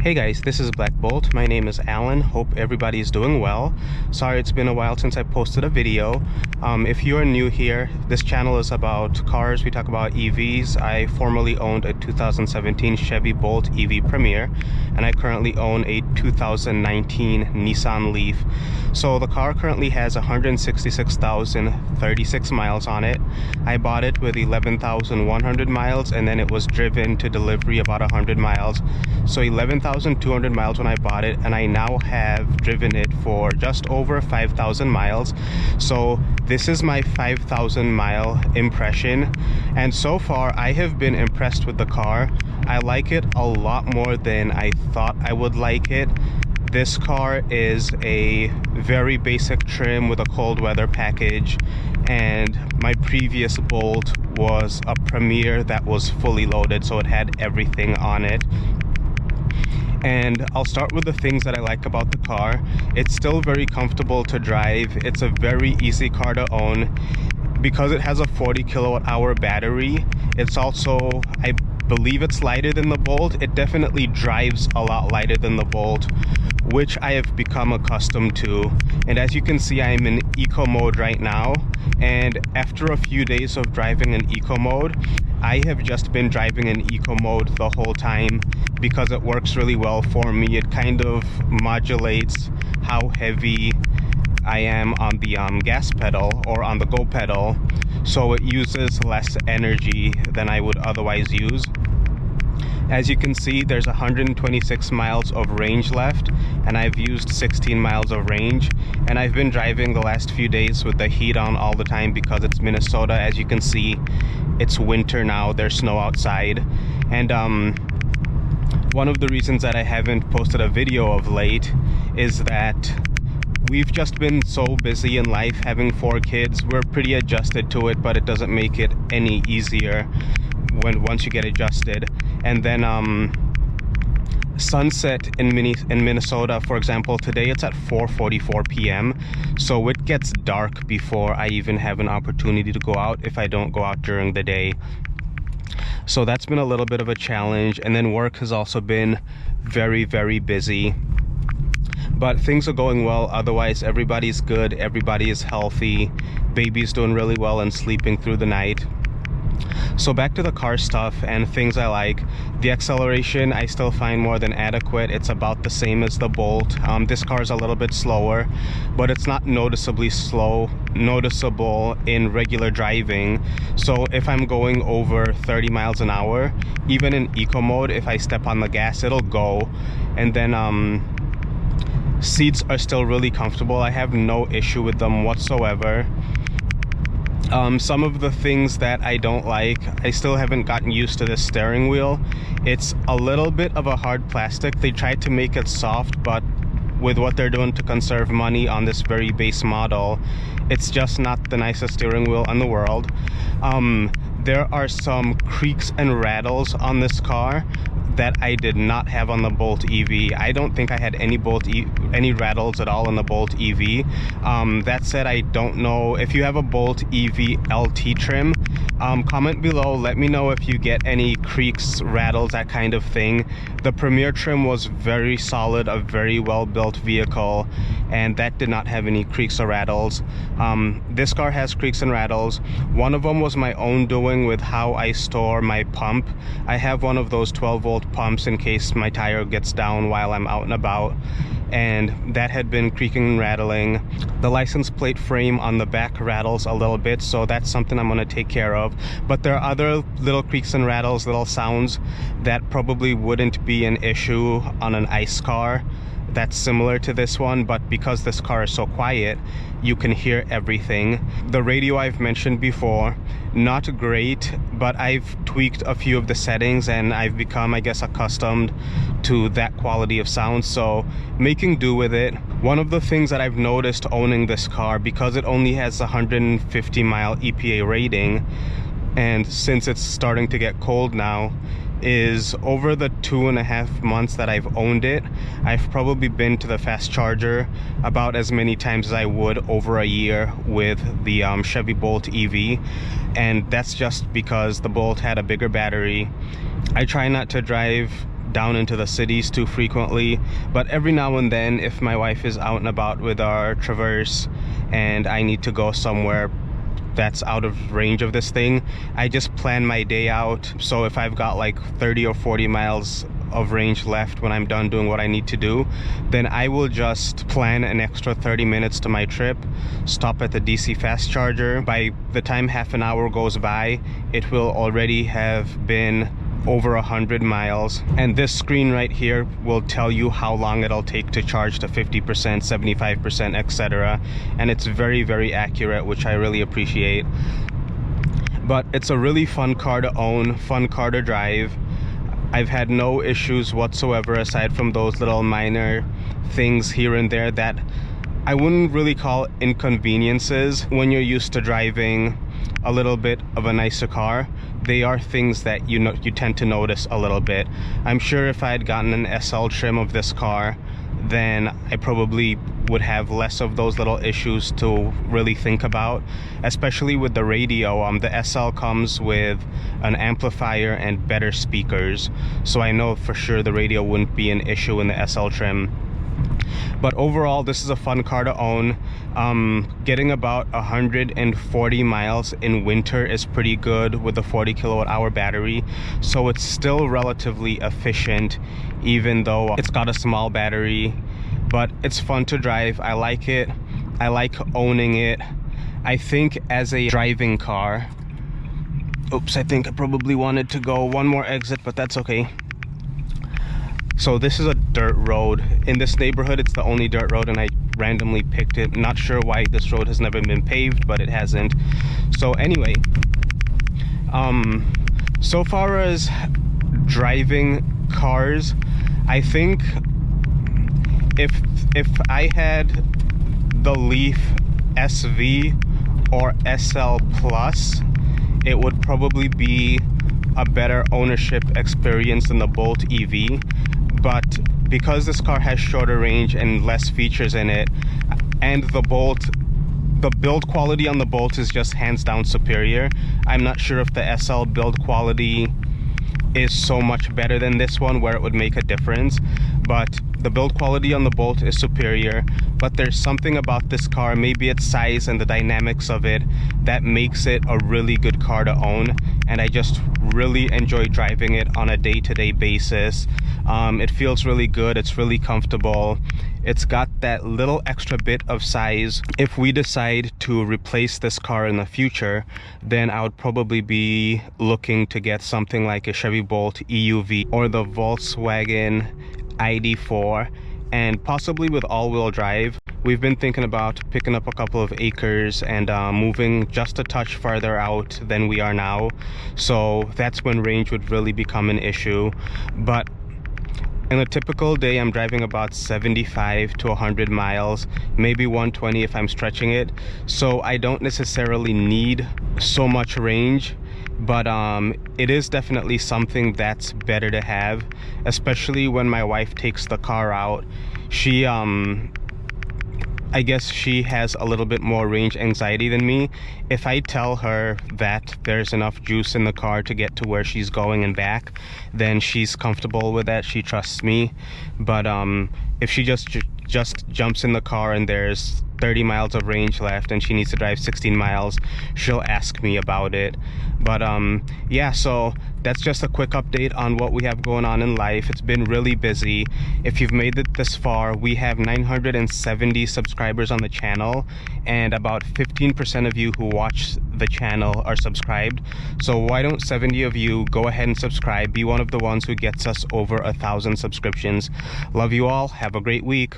Hey guys, this is Black Bolt. My name is Alan. Hope everybody is doing well. Sorry it's been a while since I posted a video. If you are new here, this channel is about cars. We talk about EVs. I formerly owned a 2017 Chevy Bolt EV Premier, and I currently own a 2019 Nissan LEAF. So the car currently has 166,036 miles on it. I bought it with 11,100 miles, and then it was driven to delivery about 100 miles. So 11,200 miles when I bought it, and I now have driven it for just over 5,000 miles. So this is my 5,000 mile impression, and so far I have been impressed with the car. I like it a lot more than I thought I would like it. This car is a very basic trim with a cold weather package, and my previous Bolt was a Premier that was fully loaded, so it had everything on it. And I'll start with the things that I like about the car. It's still very comfortable to drive. It's a very easy car to own. Because it has a 40 kilowatt hour battery, it's also, I believe it's lighter than the Bolt. It definitely drives a lot lighter than the Bolt, which I have become accustomed to. And as you can see, I'm in eco mode right now, and after a few days of driving in eco mode, I have just been driving in eco mode the whole time because it works really well for me. It kind of modulates how heavy I am on the gas pedal or on the go pedal, so it uses less energy than I would otherwise use. As you can see, there's 126 miles of range left, and I've used 16 miles of range. And I've been driving the last few days with the heat on all the time because it's Minnesota. As you can see, it's winter now, there's snow outside. And one of the reasons that I haven't posted a video of late is that we've just been so busy in life. Having 4 kids, we're pretty adjusted to it, but it doesn't make it any easier once you get adjusted. And then sunset in Minnesota, for example, today it's at 4:44 p.m. so it gets dark before I even have an opportunity to go out if I don't go out during the day. So that's been a little bit of a challenge. And then work has also been very, very busy, but things are going well. Otherwise, everybody's good, everybody is healthy, baby's doing really well and sleeping through the night. So back to the car stuff and things I like. The acceleration I still find more than adequate. It's about the same as the Bolt. This car is a little bit slower, but it's not noticeably noticeable in regular driving. So if I'm going over 30 miles an hour, even in eco mode, if I step on the gas, it'll go. And then seats are still really comfortable. I have no issue with them whatsoever. Some of the things that I don't like, I still haven't gotten used to this steering wheel. It's a little bit of a hard plastic. They tried to make it soft, but with what they're doing to conserve money on this very base model, it's just not the nicest steering wheel in the world. There are some creaks and rattles on this car that I did not have on the Bolt EV. I don't think I had any rattles at all in the Bolt EV. That said, I don't know if you have a Bolt EV LT trim. Comment below, let me know if you get any creaks, rattles, that kind of thing. The Premier trim was very solid, a very well built vehicle, and that did not have any creaks or rattles. This car has creaks and rattles. One of them was my own doing with how I store my pump. I have one of those 12-volt pumps in case my tire gets down while I'm out and about, and that had been creaking and rattling. The license plate frame on the back rattles a little bit, so that's something I'm going to take care of. But there are other little creaks and rattles, little sounds that probably wouldn't be an issue on an ICE car that's similar to this one, but because this car is so quiet, you can hear everything. The radio I've mentioned before, not great, but I've tweaked a few of the settings and I've become, I guess, accustomed to that quality of sound, so making do with it. One of the things that I've noticed owning this car, because it only has a 150 mile EPA rating, and since it's starting to get cold now, is over the 2.5 months that I've owned it, I've probably been to the fast charger about as many times as I would over a year with the Chevy Bolt EV, and that's just because the Bolt had a bigger battery. I try not to drive down into the cities too frequently. But every now and then, if my wife is out and about with our Traverse and I need to go somewhere that's out of range of this thing, I just plan my day out. So if I've got like 30 or 40 miles of range left when I'm done doing what I need to do, then I will just plan an extra 30 minutes to my trip, stop at the DC fast charger. By the time half an hour goes by, it will already have been over 100 miles, and this screen right here will tell you how long it'll take to charge to 50%, 75%, etc. And it's very, very accurate, which I really appreciate. But it's a really fun car to own, fun car to drive. I've had no issues whatsoever, aside from those little minor things here and there that I wouldn't really call inconveniences. When you're used to driving a little bit of a nicer car, they are things that you tend to notice a little bit. I'm sure if I had gotten an SL trim of this car, then I probably would have less of those little issues to really think about, especially with the radio. The SL comes with an amplifier and better speakers, so I know for sure the radio wouldn't be an issue in the SL trim. But overall, this is a fun car to own. Getting about 140 miles in winter is pretty good with the 40 kilowatt hour battery, so it's still relatively efficient even though it's got a small battery. But it's fun to drive. I like it. I like owning it. I think as a driving car, oops, I think I probably wanted to go one more exit, but that's okay. So this is a dirt road. In this neighborhood, it's the only dirt road, and I randomly picked it. Not sure why this road has never been paved, but it hasn't. So anyway, so far as driving cars, I think if I had the LEAF SV or SL Plus, it would probably be a better ownership experience than the Bolt EV. But because this car has shorter range and less features in it, and the build quality on the Bolt is just hands down superior. I'm not sure if the SL build quality is so much better than this one where it would make a difference, but the build quality on the Bolt is superior. But there's something about this car, maybe its size and the dynamics of it, that makes it a really good car to own, and I just really enjoy driving it on a day-to-day basis. It feels really good, it's really comfortable. It's got that little extra bit of size. If we decide to replace this car in the future, then I would probably be looking to get something like a Chevy Bolt EUV or the Volkswagen ID4, and possibly with all-wheel drive. We've been thinking about picking up a couple of acres and moving just a touch farther out than we are now, so that's when range would really become an issue. But in a typical day, I'm driving about 75 to 100 miles, maybe 120 if I'm stretching it, so I don't necessarily need so much range. But it is definitely something that's better to have, especially when my wife takes the car out. She I guess she has a little bit more range anxiety than me. If I tell her that there's enough juice in the car to get to where she's going and back, then she's comfortable with that. She trusts me. But if she just jumps in the car and there's 30 miles of range left and she needs to drive 16 miles, she'll ask me about it. But yeah, so that's just a quick update on what we have going on in life. It's been really busy. If you've made it this far, we have 970 subscribers on the channel, and about 15% of you who watch the channel are subscribed. So why don't 70 of you go ahead and subscribe, be one of the ones who gets us over 1,000 subscriptions. Love you all, have a great week.